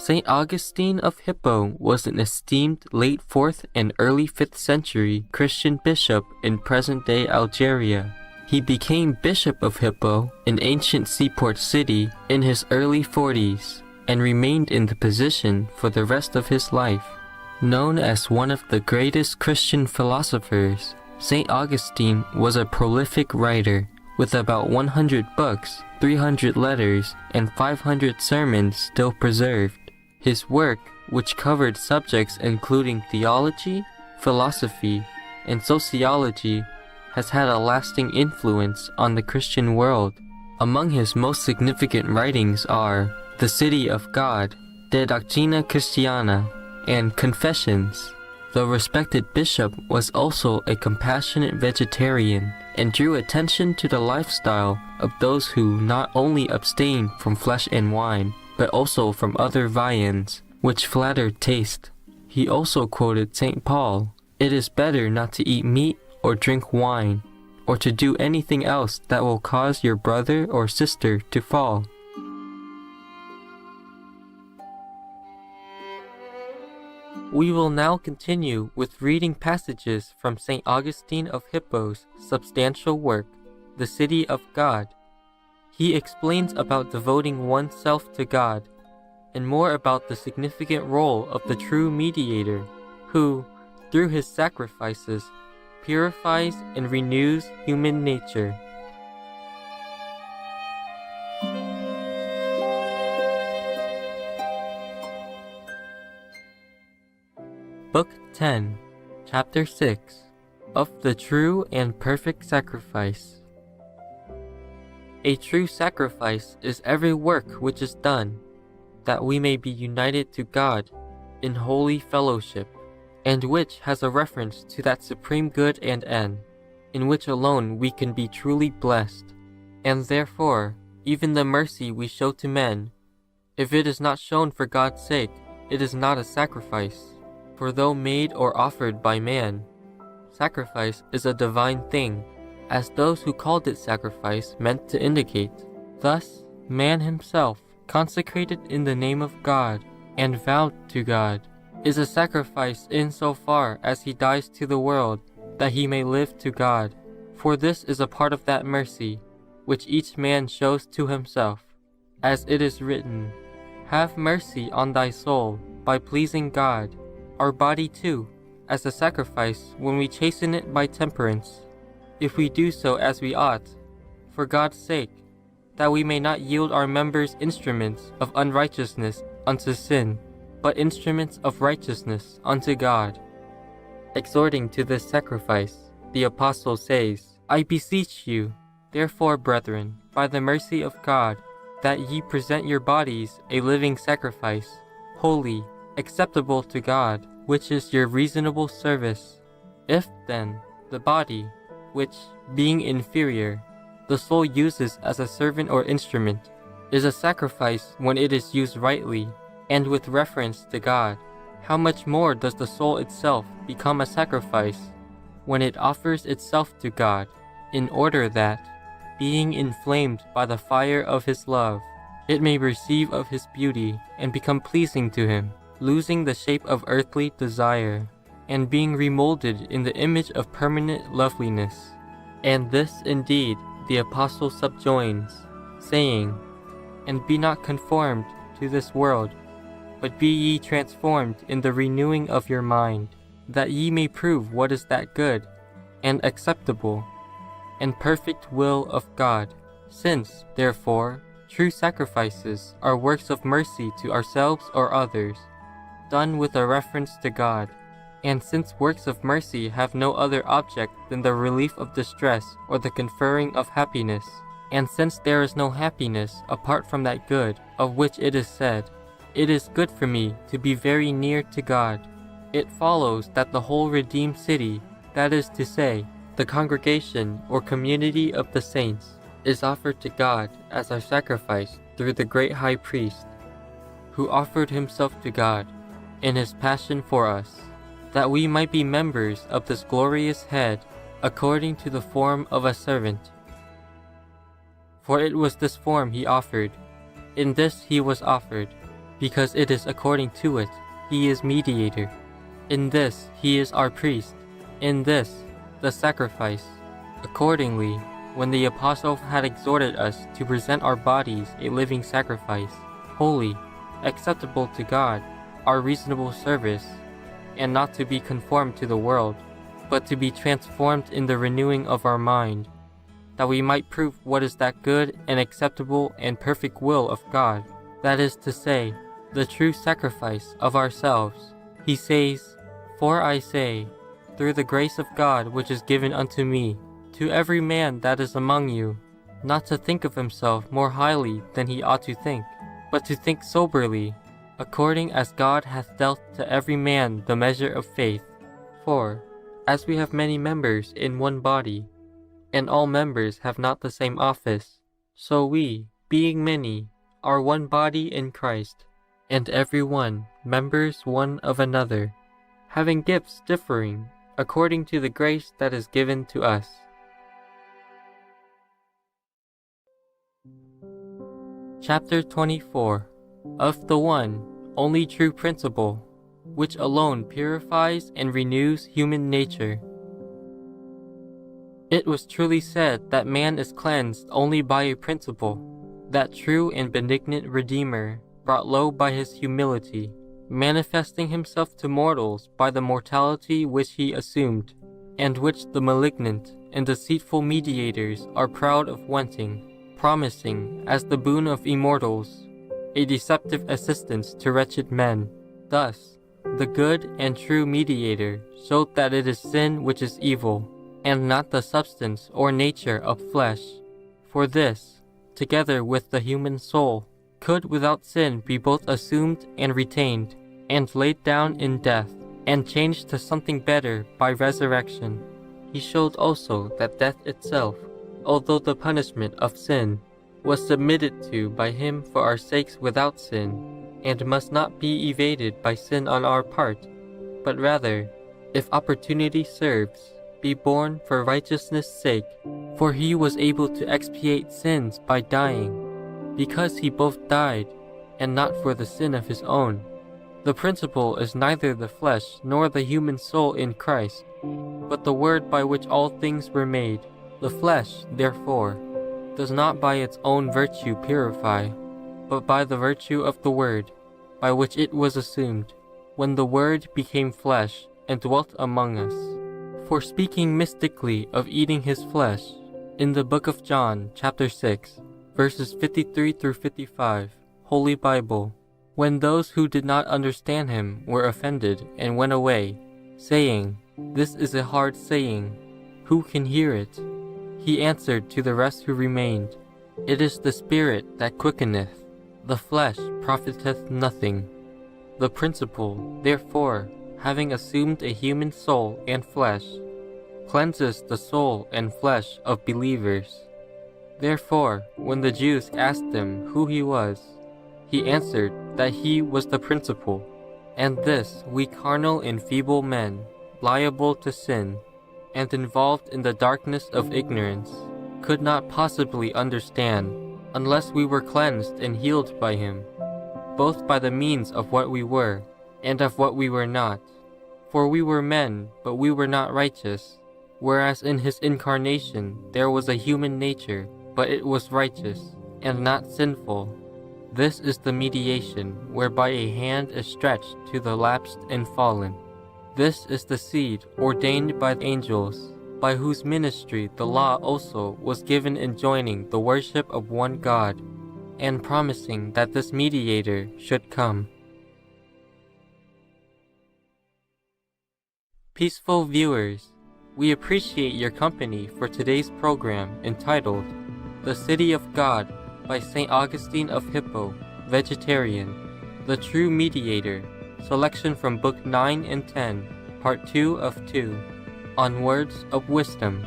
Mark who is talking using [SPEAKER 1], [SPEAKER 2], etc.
[SPEAKER 1] St. Augustine of Hippo was an esteemed late 4th and early 5th century Christian bishop in present-day Algeria. He became Bishop of Hippo, an ancient seaport city, in his early 40s, and remained in the position for the rest of his life. Known as one of the greatest Christian philosophers, St. Augustine was a prolific writer, with about 100 books, 300 letters, and 500 sermons still preserved. His work, which covered subjects including theology, philosophy, and sociology, has had a lasting influence on the Christian world. Among his most significant writings are The City of God, De Doctrina Christiana, and Confessions. The respected bishop was also a compassionate vegetarian and drew attention to the lifestyle of those who not only abstain from flesh and wine, but also from other viands, which flatter taste. He also quoted St. Paul, "It is better not to eat meat or drink wine, or to do anything else that will cause your brother or sister to fall." We will now continue with reading passages from St. Augustine of Hippo's substantial work, The City of God. He explains about devoting oneself to God, and more about the significant role of the true mediator, who, through his sacrifices, purifies and renews human nature. Book 10, Chapter 6, of the True and Perfect Sacrifice. A true sacrifice is every work which is done, that we may be united to God in holy fellowship, and which has a reference to that supreme good and end, in which alone we can be truly blessed. And therefore, even the mercy we show to men, if it is not shown for God's sake, it is not a sacrifice. For though made or offered by man, sacrifice is a divine thing, as those who called it sacrifice meant to indicate. Thus, man himself, consecrated in the name of God and vowed to God, is a sacrifice in so far as he dies to the world, that he may live to God. For this is a part of that mercy, which each man shows to himself. As it is written, "Have mercy on thy soul, by pleasing God." Our body too, as a sacrifice when we chasten it by temperance, if we do so as we ought, for God's sake, that we may not yield our members instruments of unrighteousness unto sin, but instruments of righteousness unto God. Exhorting to this sacrifice, the Apostle says, "I beseech you, therefore, brethren, by the mercy of God, that ye present your bodies a living sacrifice, holy, acceptable to God, which is your reasonable service." If, then, the body, which, being inferior, the soul uses as a servant or instrument, is a sacrifice when it is used rightly, and with reference to God, how much more does the soul itself become a sacrifice when it offers itself to God, in order that, being inflamed by the fire of His love, it may receive of His beauty and become pleasing to Him, losing the shape of earthly desire, and being remolded in the image of permanent loveliness. And this indeed the Apostle subjoins, saying, "And be not conformed to this world, but be ye transformed in the renewing of your mind, that ye may prove what is that good, and acceptable, and perfect will of God. Since, therefore, true sacrifices are works of mercy to ourselves or others, done with a reference to God, and since works of mercy have no other object than the relief of distress or the conferring of happiness, and since there is no happiness apart from that good of which it is said, 'It is good for me to be very near to God,' it follows that the whole redeemed city, that is to say, the congregation or community of the saints, is offered to God as our sacrifice through the great high priest, who offered himself to God in his passion for us, that we might be members of this glorious head, according to the form of a servant. For it was this form he offered, in this he was offered, because it is according to it he is mediator. In this he is our priest, in this the sacrifice. Accordingly, when the apostle had exhorted us to present our bodies a living sacrifice, holy, acceptable to God, our reasonable service, and not to be conformed to the world, but to be transformed in the renewing of our mind, that we might prove what is that good and acceptable and perfect will of God, that is to say, the true sacrifice of ourselves. He says, "For I say, through the grace of God which is given unto me, to every man that is among you, not to think of himself more highly than he ought to think, but to think soberly, according as God hath dealt to every man the measure of faith. For, as we have many members in one body, and all members have not the same office, so we, being many, are one body in Christ, and every one members one of another, having gifts differing, according to the grace that is given to us." Chapter 24. Of the one, only true principle, which alone purifies and renews human nature. It was truly said that man is cleansed only by a principle, that true and benignant Redeemer, brought low by his humility, manifesting himself to mortals by the mortality which he assumed, and which the malignant and deceitful mediators are proud of wanting, promising, as the boon of immortals, a deceptive assistance to wretched men. Thus, the good and true mediator showed that it is sin which is evil, and not the substance or nature of flesh. For this, together with the human soul, could without sin be both assumed and retained, and laid down in death, and changed to something better by resurrection. He showed also that death itself, although the punishment of sin, was submitted to by him for our sakes without sin, and must not be evaded by sin on our part, but rather, if opportunity serves, be borne for righteousness' sake. For he was able to expiate sins by dying, because he both died, and not for the sin of his own. The principle is neither the flesh nor the human soul in Christ, but the word by which all things were made. The flesh, therefore, does not by its own virtue purify, but by the virtue of the word, by which it was assumed, when the word became flesh and dwelt among us. For speaking mystically of eating his flesh, in the book of John, chapter 6, verses 53 through 55, Holy Bible, when those who did not understand him were offended and went away, saying, "This is a hard saying, who can hear it?" He answered to the rest who remained, "It is the Spirit that quickeneth, the flesh profiteth nothing." The principle, therefore, having assumed a human soul and flesh, cleanses the soul and flesh of believers. Therefore, when the Jews asked him who he was, he answered that he was the principal, and this we carnal and feeble men, liable to sin, and involved in the darkness of ignorance, could not possibly understand, unless we were cleansed and healed by him, both by the means of what we were, and of what we were not. For we were men, but we were not righteous, whereas in his incarnation there was a human nature, but it was righteous, and not sinful. This is the mediation, whereby a hand is stretched to the lapsed and fallen. This is the seed ordained by angels, by whose ministry the law also was given enjoining the worship of one God, and promising that this mediator should come. Peaceful viewers, we appreciate your company for today's program entitled The City of God by St. Augustine of Hippo, Vegetarian, the True Mediator, selection from Book 9 and 10, Part 2 of 2, on Words of Wisdom.